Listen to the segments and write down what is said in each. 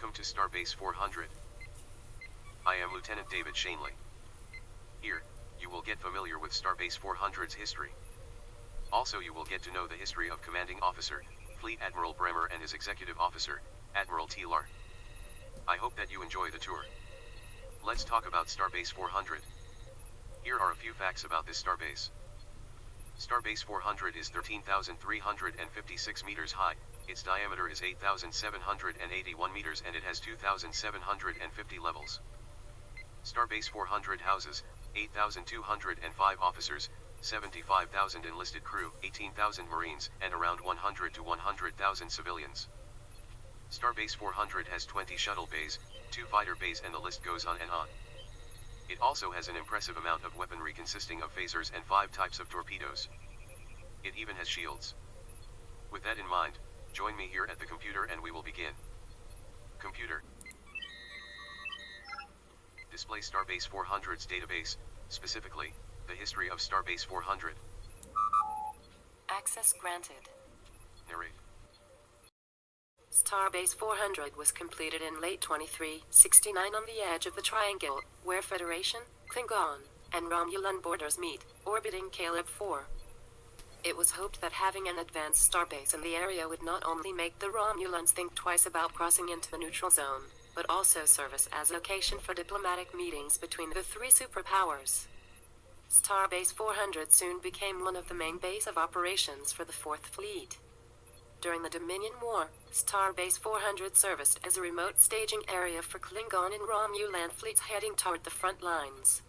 Welcome to Starbase 400. I am Lieutenant David Shanley. Here, you will get familiar with Starbase 400's history. Also you will get to know the history of Commanding Officer, Fleet Admiral Bremer and his Executive Officer, Admiral Teelar. I hope that you enjoy the tour. Let's talk about Starbase 400. Here are a few facts about this starbase. Starbase 400 is 13,356 meters high, its diameter is 8,781 meters and it has 2,750 levels. Starbase 400 houses 8,205 officers, 75,000 enlisted crew, 18,000 Marines, and around 100 to 100,000 civilians. Starbase 400 has 20 shuttle bays, 2 fighter bays and the list goes on and on. It also has an impressive amount of weaponry consisting of phasers and 5 types of torpedoes. It even has shields. With that in mind, join me here at the computer and we will begin. Computer. Display Starbase 400's database, specifically, the history of Starbase 400. Access granted. Narrate. Starbase 400 was completed in late 2369 on the edge of the triangle, where Federation, Klingon, and Romulan borders meet, orbiting Caleb 4. It was hoped that having an advanced starbase in the area would not only make the Romulans think twice about crossing into the neutral zone, but also serve as a location for diplomatic meetings between the 3 superpowers. Starbase 400 soon became one of the main base of operations for the 4th Fleet. During the Dominion War, Starbase 400 served as a remote staging area for Klingon and Romulan fleets heading toward the front lines.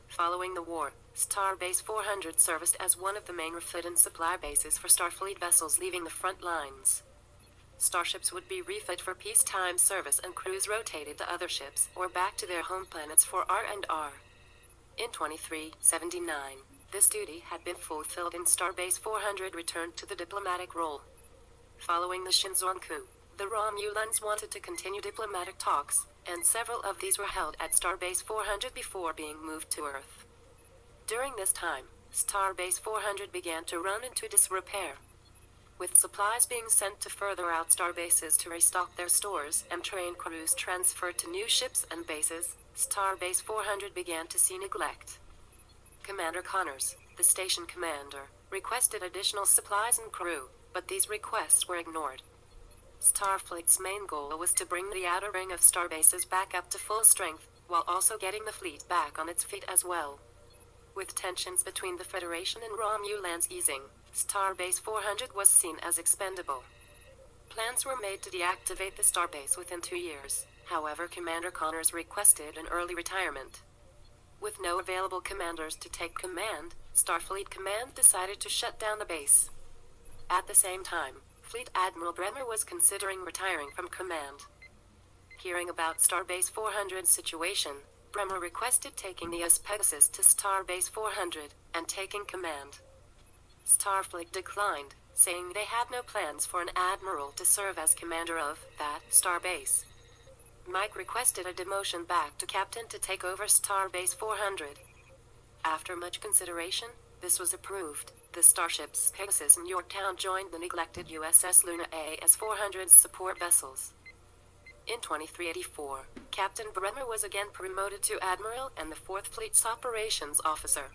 Following the war, Starbase 400 served as one of the main refit and supply bases for Starfleet vessels leaving the front lines. Starships would be refit for peacetime service and crews rotated to other ships or back to their home planets for R&R. In 2379, this duty had been fulfilled and Starbase 400 returned to the diplomatic role. Following the Shinzon coup, the Romulans wanted to continue diplomatic talks, and several of these were held at Starbase 400 before being moved to Earth. During this time, Starbase 400 began to run into disrepair. With supplies being sent to further out starbases to restock their stores and train crews transferred to new ships and bases, Starbase 400 began to see neglect. Commander Connors, the station commander, requested additional supplies and crew, but these requests were ignored. Starfleet's main goal was to bring the outer ring of starbases back up to full strength, while also getting the fleet back on its feet as well. With tensions between the Federation and Romulans easing, Starbase 400 was seen as expendable. Plans were made to deactivate the starbase within 2 years, however Commander Connors requested an early retirement. With no available commanders to take command, Starfleet Command decided to shut down the base. At the same time, Fleet Admiral Bremer was considering retiring from command. Hearing about Starbase 400's situation, Bremer requested taking the Pegasus to Starbase 400 and taking command. Starfleet declined, saying they had no plans for an admiral to serve as commander of that starbase. Mike requested a demotion back to captain to take over Starbase 400. After much consideration, this was approved. The starships Pegasus and Yorktown joined the neglected USS Luna A as 400's support vessels. In 2384, Captain Bremer was again promoted to Admiral and the 4th Fleet's operations officer.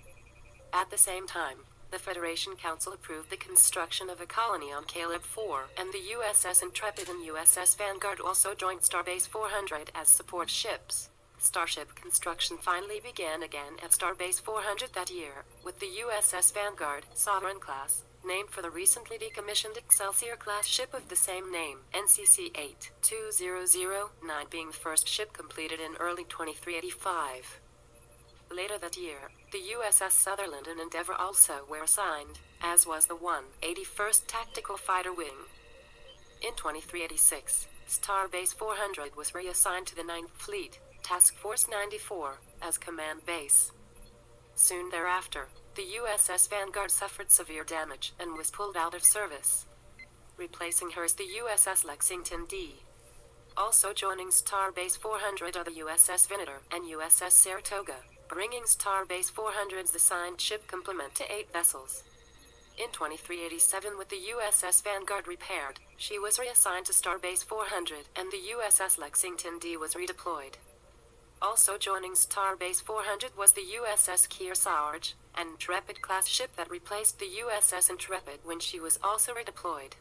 At the same time, the Federation Council approved the construction of a colony on Caleb 4, and the USS Intrepid and USS Vanguard also joined Starbase 400 as support ships. Starship construction finally began again at Starbase 400 that year, with the USS Vanguard, Sovereign class, named for the recently decommissioned Excelsior-class ship of the same name, NCC 82009 being the first ship completed in early 2385. Later that year, the USS Sutherland and Endeavour also were assigned, as was the 181st Tactical Fighter Wing. In 2386, Starbase 400 was reassigned to the 9th Fleet, Task Force 94, as command base. Soon thereafter, the USS Vanguard suffered severe damage and was pulled out of service. Replacing her is the USS Lexington D. Also joining Starbase 400 are the USS Venator and USS Saratoga, bringing Starbase 400's assigned ship complement to 8 vessels. In 2387, with the USS Vanguard repaired, she was reassigned to Starbase 400 and the USS Lexington D was redeployed. Also joining Starbase 400 was the USS Kearsarge, an Intrepid-class ship that replaced the USS Intrepid when she was also redeployed.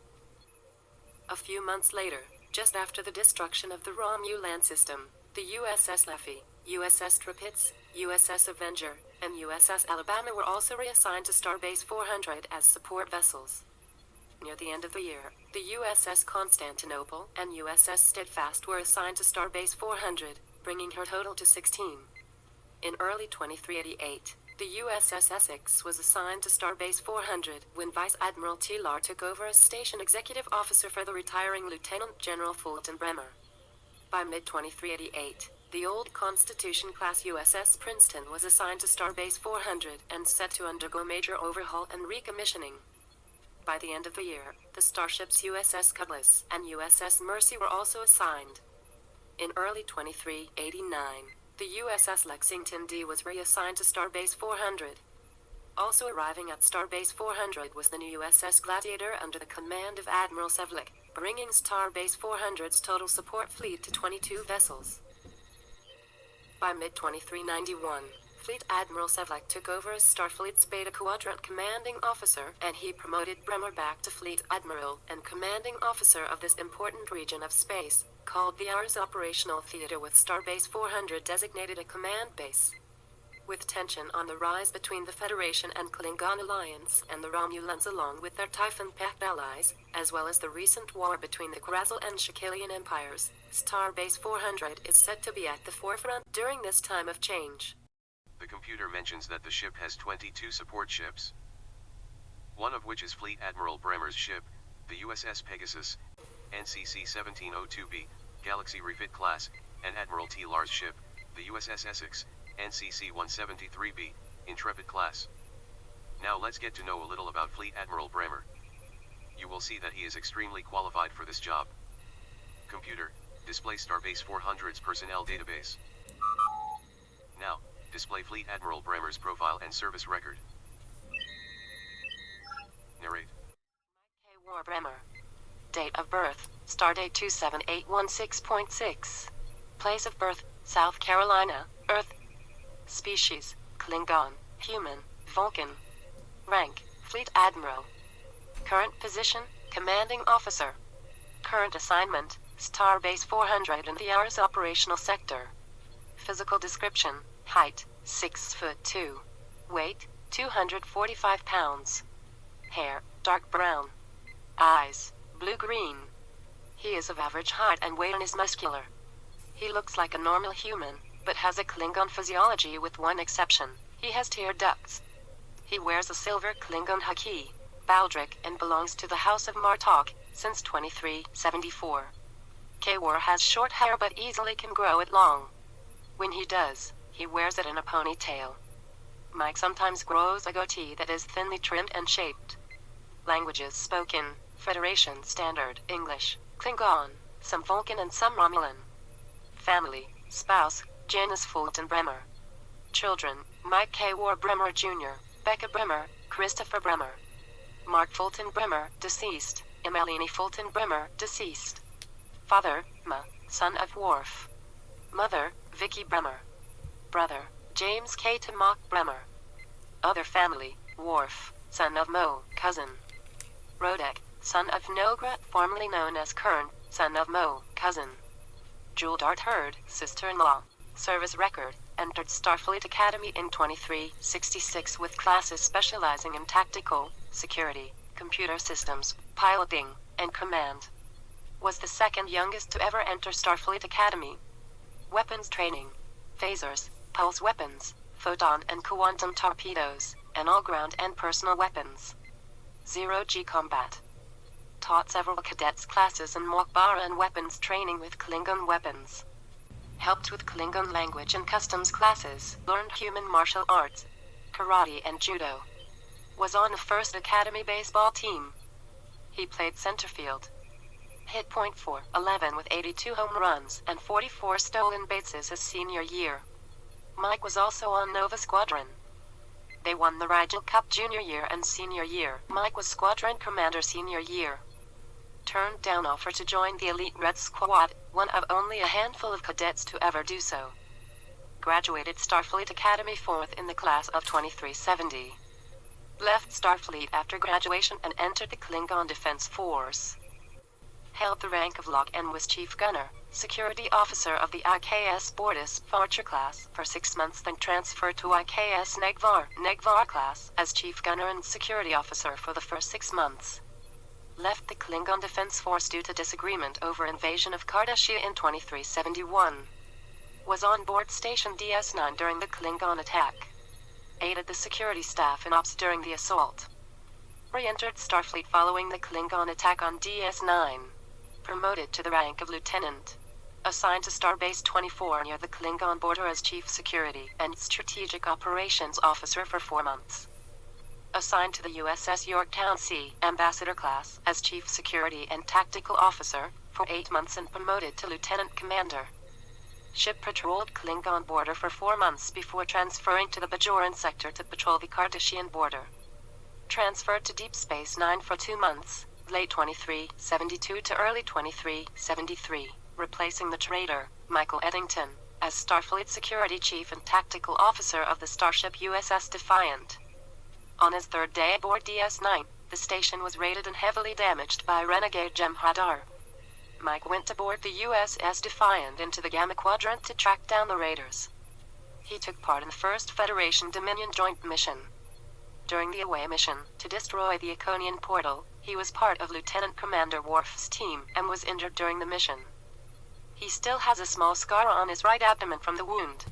A few months later, just after the destruction of the Romulan system, the USS Leffy, USS Tirpitz, USS Avenger, and USS Alabama were also reassigned to Starbase 400 as support vessels. Near the end of the year, the USS Constantinople and USS Steadfast were assigned to Starbase 400, bringing her total to 16. In early 2388, the USS Essex was assigned to Starbase 400 when Vice Admiral Taylor took over as Station Executive Officer for the retiring Lieutenant General Fulton Bremer. By mid-2388, the old Constitution-class USS Princeton was assigned to Starbase 400 and set to undergo major overhaul and recommissioning. By the end of the year, the starships USS Cutlass and USS Mercy were also assigned. In early 2389, the USS Lexington D was reassigned to Starbase 400. Also arriving at Starbase 400 was the new USS Gladiator under the command of Admiral Sevlik, bringing Starbase 400's total support fleet to 22 vessels. By mid-2391, Fleet Admiral Sevlik took over as Starfleet's Beta Quadrant Commanding Officer, and he promoted Bremer back to Fleet Admiral and Commanding Officer of this important region of space, called the Ars Operational Theater, with Starbase 400 designated a command base. With tension on the rise between the Federation and Klingon alliance and the Romulans along with their Typhon Pact allies, as well as the recent war between the Krazel and Shakalian empires, Starbase 400 is said to be at the forefront during this time of change. The computer mentions that the ship has 22 support ships, one of which is Fleet Admiral Bremer's ship, the USS Pegasus, NCC 1702B, Galaxy Refit class, and Admiral Taylor's ship, the USS Essex, NCC 173B, Intrepid class. Now let's get to know a little about Fleet Admiral Bremer. You will see that he is extremely qualified for this job. Computer, display Starbase 400's personnel database. Now, display Fleet Admiral Bremer's profile and service record. Narrate. K. War Bremer. Date of birth, Stardate 27816.6. Place of birth, South Carolina, Earth. Species, Klingon, human, Vulcan. Rank, Fleet Admiral. Current position, Commanding Officer. Current assignment, Starbase 400 in the Ars Operational Sector. Physical description, height, 6'2". Weight, 245 pounds. Hair, dark brown. Eyes, blue-green. He is of average height and weight and is muscular. He looks like a normal human, but has a Klingon physiology with one exception. He has tear ducts. He wears a silver Klingon haki, baldric, and belongs to the House of Martok since 2374. Kwar has short hair but easily can grow it long. When he does, he wears it in a ponytail. Mike sometimes grows a goatee that is thinly trimmed and shaped. Languages spoken, Federation Standard English, Klingon, some Vulcan and some Romulan. Family, spouse, Janice Fulton Bremer. Children, Mike K. War Bremer Jr., Becca Bremer, Christopher Bremer. Mark Fulton Bremer, deceased, Emelini Fulton Bremer, deceased. Father, Ma, son of Worf. Mother, Vicky Bremer. Brother, James K. Tamak Bremer. Other family, Worf, son of Mo, cousin. Rodek, son of Nogra, formerly known as Kern, son of Mo, cousin. Jewel Dart Hurd, sister-in-law. Service record, entered Starfleet Academy in 2366 with classes specializing in tactical, security, computer systems, piloting, and command. Was the second youngest to ever enter Starfleet Academy. Weapons training, phasers, pulse weapons, photon and quantum torpedoes, and all ground and personal weapons. Zero-G combat. Taught several cadets classes in Mokbara and weapons training with Klingon weapons. Helped with Klingon language and customs classes. Learned human martial arts, karate and judo. Was on the first Academy baseball team. He played center field. Hit .411 with 82 home runs and 44 stolen bases his senior year. Mike was also on Nova Squadron. They won the Rigel Cup junior year and senior year. Mike was squadron commander senior year. Turned down offer to join the elite Red Squad, one of only a handful of cadets to ever do so. Graduated Starfleet Academy 4th in the class of 2370. Left Starfleet after graduation and entered the Klingon Defense Force. Held the rank of Log and was Chief Gunner, Security Officer of the IKS Bortus Archer class for 6 months, then transferred to IKS Negvar class as Chief Gunner and Security Officer for the first 6 months. Left the Klingon Defense Force due to disagreement over invasion of Cardassia in 2371. Was on board Station DS9 during the Klingon attack. Aided the security staff in ops during the assault. Re-entered Starfleet following the Klingon attack on DS9. Promoted to the rank of lieutenant. Assigned to Starbase 24 near the Klingon border as Chief Security and Strategic Operations Officer for 4 months. Assigned to the USS Yorktown C, Ambassador class, as Chief Security and Tactical Officer, for 8 months and promoted to Lieutenant Commander. Ship patrolled Klingon border for 4 months before transferring to the Bajoran sector to patrol the Cardassian border. Transferred to Deep Space Nine for 2 months, late 2372 to early 2373, replacing the traitor, Michael Eddington, as Starfleet Security Chief and Tactical Officer of the starship USS Defiant. On his 3rd day aboard DS9, the station was raided and heavily damaged by renegade Jem'Hadar. Mike went aboard the USS Defiant into the Gamma Quadrant to track down the raiders. He took part in the first Federation Dominion joint mission. During the away mission, to destroy the Iconian portal, he was part of Lieutenant Commander Worf's team and was injured during the mission. He still has a small scar on his right abdomen from the wound.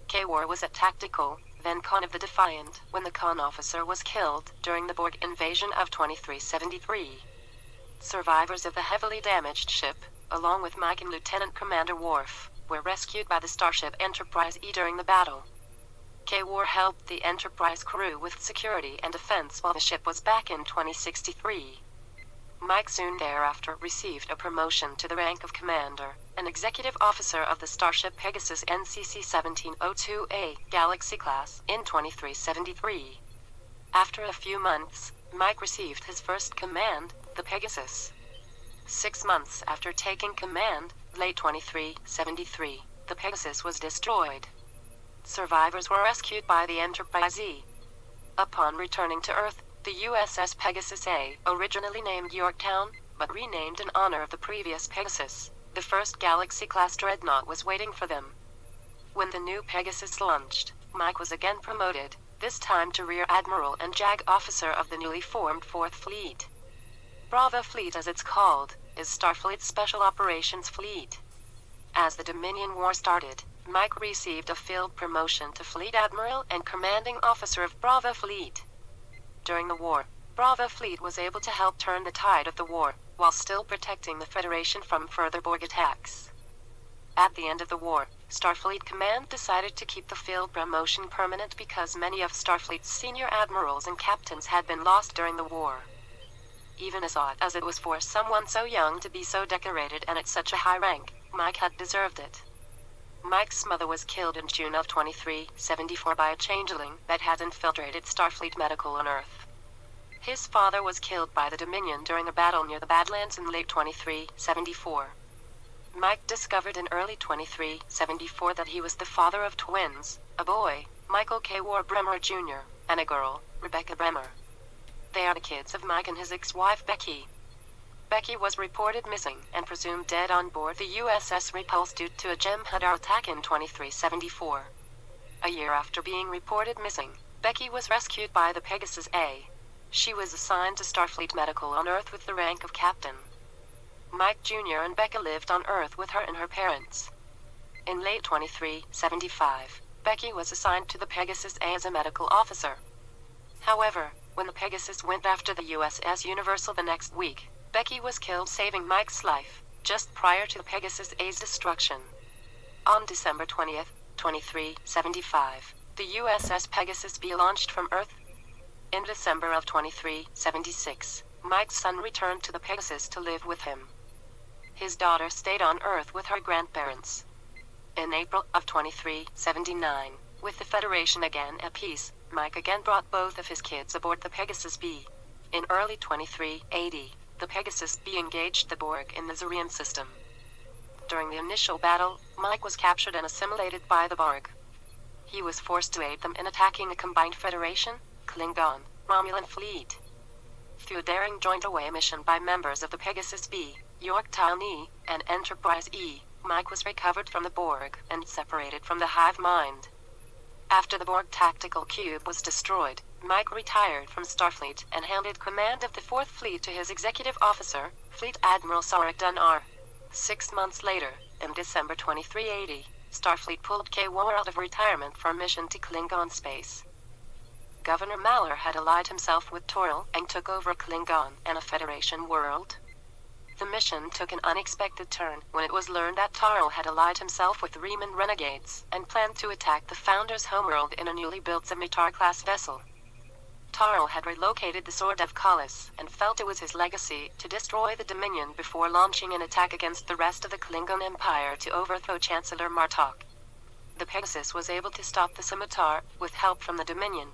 K-War was at Tactical, then Con of the Defiant, when the Con officer was killed during the Borg invasion of 2373. Survivors of the heavily damaged ship, along with Mike and Lieutenant Commander Worf, were rescued by the starship Enterprise E during the battle. K-War helped the Enterprise crew with security and defense while the ship was back in 2063. Mike soon thereafter received a promotion to the rank of Commander, an executive officer of the starship Pegasus NCC 1702A Galaxy class in 2373. After a few months, Mike received his first command, the Pegasus. 6 months after taking command, late 2373, the Pegasus was destroyed. Survivors were rescued by the Enterprise E. Upon returning to Earth, the USS Pegasus A, originally named Yorktown, but renamed in honor of the previous Pegasus, the first Galaxy-class dreadnought, was waiting for them. When the new Pegasus launched, Mike was again promoted, this time to Rear Admiral and JAG Officer of the newly formed 4th Fleet. Bravo Fleet, as it's called, is Starfleet's Special Operations Fleet. As the Dominion War started, Mike received a field promotion to Fleet Admiral and Commanding Officer of Bravo Fleet. During the war, Bravo Fleet was able to help turn the tide of the war, while still protecting the Federation from further Borg attacks. At the end of the war, Starfleet Command decided to keep the field promotion permanent because many of Starfleet's senior admirals and captains had been lost during the war. Even as odd as it was for someone so young to be so decorated and at such a high rank, Mike had deserved it. Mike's mother was killed in June of 2374 by a changeling that had infiltrated Starfleet Medical on Earth. His father was killed by the Dominion during a battle near the Badlands in late 2374. Mike discovered in early 2374 that he was the father of twins, a boy, Michael K-War Bremer Jr., and a girl, Rebecca Bremer. They are the kids of Mike and his ex-wife Becky. Becky was reported missing and presumed dead on board the USS Repulse due to a Jem'Hadar attack in 2374. A year after being reported missing, Becky was rescued by the Pegasus A. She was assigned to Starfleet Medical on Earth with the rank of captain. Mike Jr. and Becca lived on Earth with her and her parents. In late 2375, Becky was assigned to the Pegasus A as a medical officer. However, when the Pegasus went after the USS Universal the next week, Becky was killed, saving Mike's life, just prior to the Pegasus A's destruction. On December 20th, 2375, the USS Pegasus B launched from Earth. In December of 2376, Mike's son returned to the Pegasus to live with him. His daughter stayed on Earth with her grandparents. In April of 2379, with the Federation again at peace, Mike again brought both of his kids aboard the Pegasus B. In early 2380, the Pegasus B engaged the Borg in the Zurian system. During the initial battle, Mike was captured and assimilated by the Borg. He was forced to aid them in attacking a combined Federation, Klingon, Romulan fleet. Through a daring joint-away mission by members of the Pegasus B, Yorktown E, and Enterprise E, Mike was recovered from the Borg and separated from the hive mind. After the Borg tactical cube was destroyed, Mike retired from Starfleet and handed command of the Fourth Fleet to his executive officer, Fleet Admiral Sarek Dunnar. 6 months later, in December 2380, Starfleet pulled K-War out of retirement for a mission to Klingon space. Governor Maller had allied himself with Toril and took over Klingon and a Federation world. The mission took an unexpected turn when it was learned that Toril had allied himself with Riemann renegades and planned to attack the Founder's homeworld in a newly built Scimitar-class vessel. Toril had relocated the Sword of Khalis and felt it was his legacy to destroy the Dominion before launching an attack against the rest of the Klingon Empire to overthrow Chancellor Martok. The Pegasus was able to stop the Scimitar with help from the Dominion.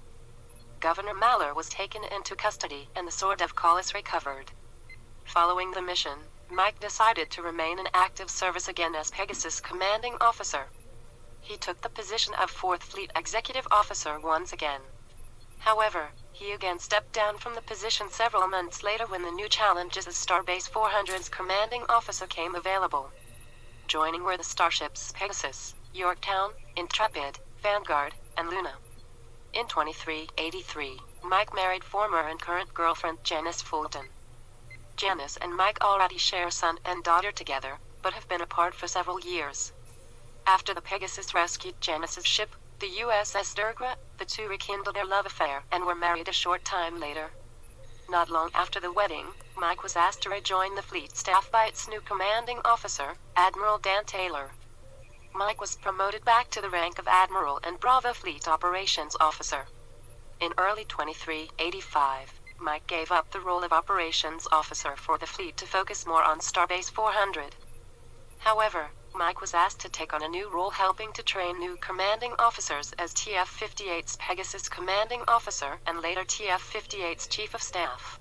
Governor Maller was taken into custody and the Sword of Khalis recovered. Following the mission, Mike decided to remain in active service again as Pegasus commanding officer. He took the position of Fourth Fleet Executive Officer once again. However, he again stepped down from the position several months later when the new challenges as Starbase 400's commanding officer came available. Joining were the starships Pegasus, Yorktown, Intrepid, Vanguard, and Luna. In 2383, Mike married former and current girlfriend Janice Fulton. Janice and Mike already share a son and daughter together, but have been apart for several years. After the Pegasus rescued Janice's ship, the USS Durgra, the two rekindled their love affair and were married a short time later. Not long after the wedding, Mike was asked to rejoin the fleet staff by its new commanding officer, Admiral Dan Taylor. Mike was promoted back to the rank of Admiral and Bravo Fleet Operations Officer. In early 2385, Mike gave up the role of Operations Officer for the fleet to focus more on Starbase 400. However, Mike was asked to take on a new role helping to train new commanding officers as TF-58's Pegasus Commanding Officer and later TF-58's Chief of Staff.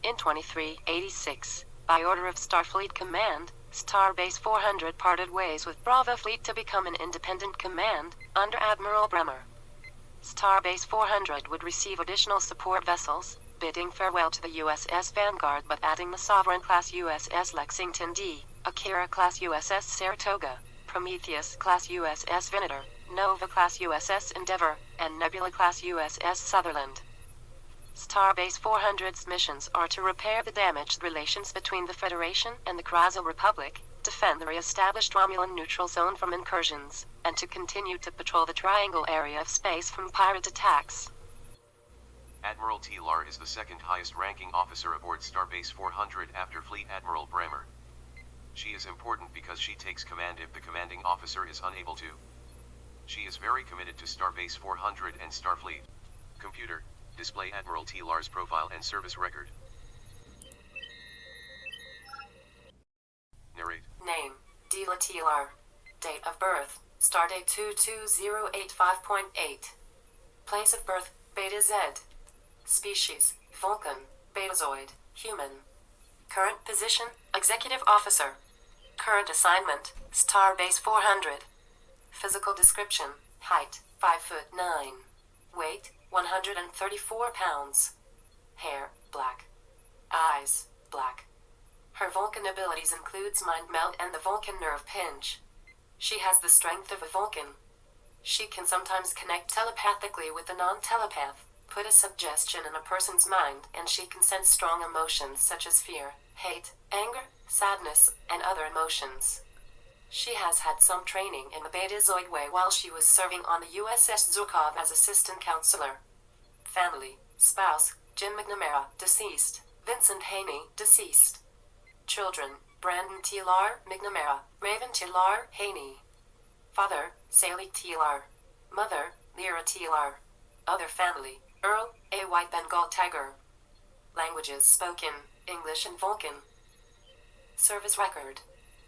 In 2386, by order of Starfleet Command, Starbase 400 parted ways with Bravo Fleet to become an independent command, under Admiral Bremer. Starbase 400 would receive additional support vessels, bidding farewell to the USS Vanguard but adding the Sovereign-class USS Lexington D, Akira-class USS Saratoga, Prometheus-class USS Venator, Nova-class USS Endeavour, and Nebula-class USS Sutherland. Starbase 400's missions are to repair the damaged relations between the Federation and the Kryazal Republic, defend the re-established Romulan neutral zone from incursions, and to continue to patrol the Triangle area of space from pirate attacks. Admiral Taylor is the second highest ranking officer aboard Starbase 400 after Fleet Admiral Bremer. She is important because she takes command if the commanding officer is unable to. She is very committed to Starbase 400 and Starfleet. Computer, display Admiral Taylor's profile and service record. Narrate. Name, Dila Taylor. Date of birth, Stardate 22085.8. Place of birth, Beta Z. Species, Vulcan, Betazoid, Human. Current position, Executive Officer. Current assignment, Starbase 400. Physical description, height, 5'9". Weight, 134 pounds. Hair, black. Eyes, black. Her Vulcan abilities includes Mind Meld and the Vulcan Nerve Pinch. She has the strength of a Vulcan. She can sometimes connect telepathically with a non-telepath, put a suggestion in a person's mind, and she can sense strong emotions such as fear, hate, anger, sadness, and other emotions. She has had some training in the Betazoid way while she was serving on the USS Zhukov as assistant counselor. Family, spouse, Jim McNamara, deceased, Vincent Haney, deceased. Children, Brandon Taylor, McNamara, Raven Taylor, Haney. Father, Sally Taylor. Mother, Lyra Taylor. Other family, Earl, a White Bengal Tiger. Languages spoken, English and Vulcan. Service record,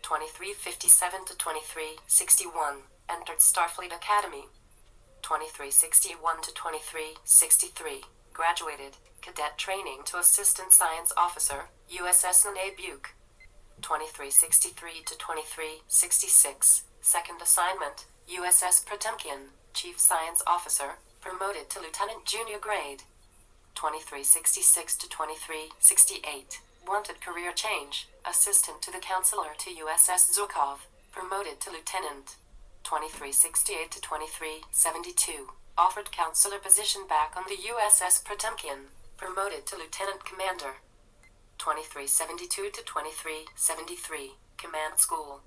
2357 to 2361, entered Starfleet Academy. 2361 to 2363. Graduated, cadet training to assistant science officer, USS Nene Buke. 2363 to 2366. Second assignment, USS Potemkin, chief science officer, promoted to lieutenant junior grade. 2366 to 2368. Wanted career change, assistant to the counselor to USS Zhukov, promoted to lieutenant. 2368 to 2372. Offered counselor position back on the USS Potemkin, promoted to lieutenant commander. 2372 to 2373. Command school.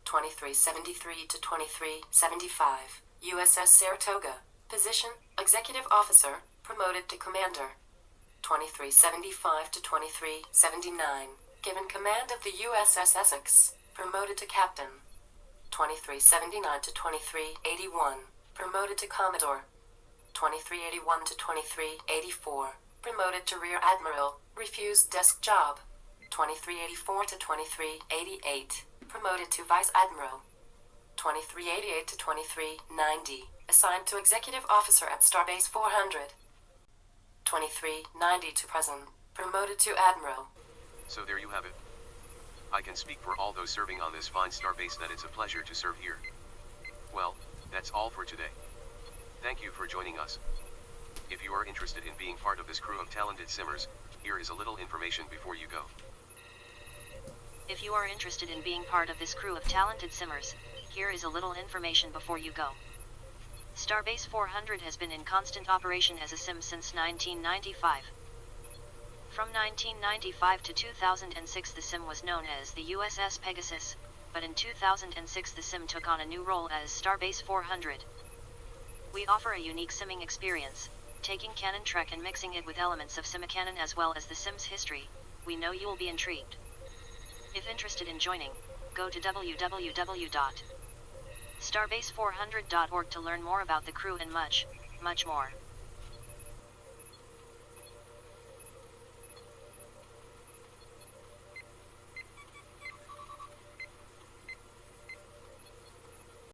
2373 to 2375. USS Saratoga, position, executive officer, promoted to commander. 2375 to 2379. Given command of the USS Essex, promoted to captain. 2379 to 2381. Promoted to commodore. 2381 to 2384. Promoted to rear admiral, refused desk job. 2384 to 2388. Promoted to vice admiral. 2388 to 2390. Assigned to executive officer at Starbase 400. 2390 to present. Promoted to admiral. So there you have it. I can speak for all those serving on this fine starbase that it's a pleasure to serve here. Well, that's all for today. Thank you for joining us. If you are interested in being part of this crew of talented simmers, here is a little information before you go. If you are interested in being part of this crew of talented simmers, here is a little information before you go. Starbase 400 has been in constant operation as a sim since 1995. From 1995 to 2006 the sim was known as the USS Pegasus, but in 2006 the sim took on a new role as Starbase 400. We offer a unique simming experience, taking canon trek and mixing it with elements of simicanon as well as the sim's history. We know you will be intrigued. If interested in joining, go to www.starbase400.org to learn more about the crew and much, much more.